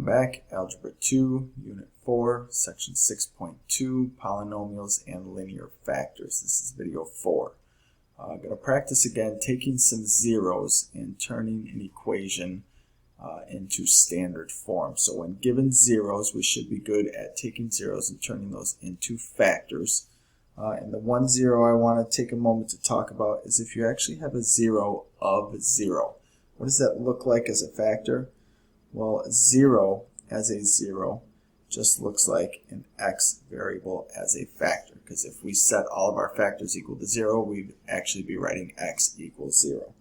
back. Algebra 2, Unit 4, Section 6.2, Polynomials and Linear Factors. This is video 4. I'm going to practice again taking some zeros and turning an equation into standard form. So when given zeros, we should be good at taking zeros and turning those into factors. And the one zero I want to take a moment to talk about is if you actually have a zero of 0. What does that look like as a factor? Well, 0 as a 0 just looks like an x variable as a factor, because if we set all of our factors equal to 0, we'd actually be writing x equals 0.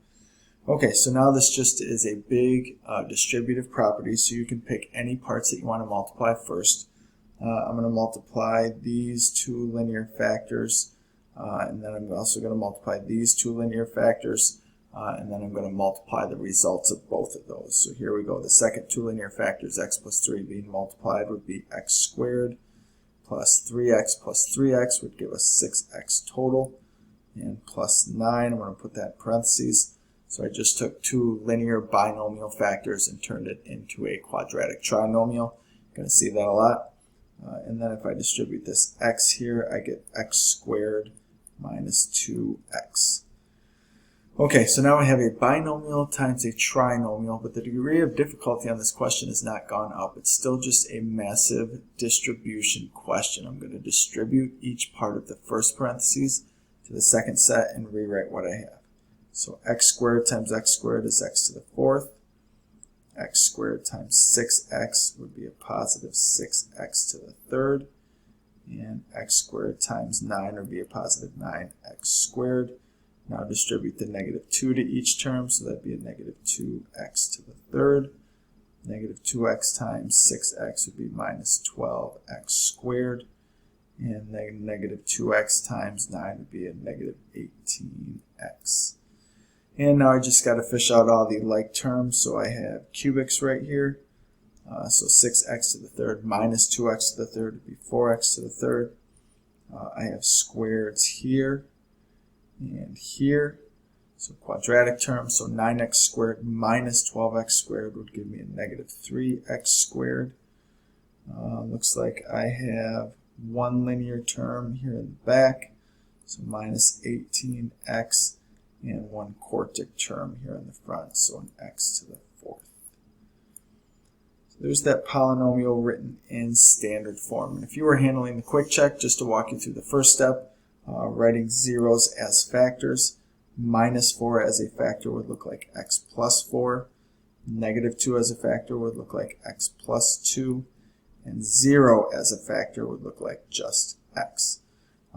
Okay, so now this just is a big distributive property, so you can pick any parts that you want to multiply first. I'm going to multiply these two linear factors, and then I'm also going to multiply these two linear factors, and then I'm going to multiply the results of both of those. So here we go. The second two linear factors, x plus 3 being multiplied, would be x squared plus 3x would give us 6x total, and plus 9, I'm going to put that in parentheses. So I just took two linear binomial factors and turned it into a quadratic trinomial. You're going to see that a lot. And then if I distribute this x here, I get x squared minus 2x. Okay, so now I have a binomial times a trinomial, but the degree of difficulty on this question has not gone up. It's still just a massive distribution question. I'm going to distribute each part of the first parentheses to the second set and rewrite what I have. So x squared times x squared is x to the fourth. X squared times 6x would be a positive 6x to the third. And x squared times 9 would be a positive 9x squared. Now distribute the negative 2 to each term, so that'd be a negative 2x to the third. Negative 2x times 6x would be minus 12x squared. And then negative 2x times 9 would be a negative 18x. And now I just got to fish out all the like terms, so I have cubics right here. So 6x to the third minus 2x to the third would be 4x to the third. I have squareds here and here. So quadratic terms, so 9x squared minus 12x squared would give me a negative 3x squared. Looks like I have one linear term here in the back, so minus 18x. And one quartic term here in the front, so an x to the fourth. So there's that polynomial written in standard form. And if you were handling the quick check, just to walk you through the first step, writing zeros as factors, minus 4 as a factor would look like x plus 4, negative 2 as a factor would look like x plus 2, and 0 as a factor would look like just x.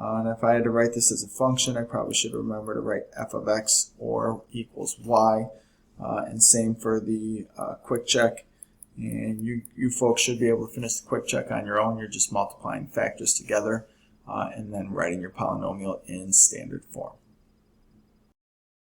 And if I had to write this as a function, I probably should remember to write f of x or equals y. And same for the quick check. And you folks should be able to finish the quick check on your own. You're just multiplying factors together and then writing your polynomial in standard form.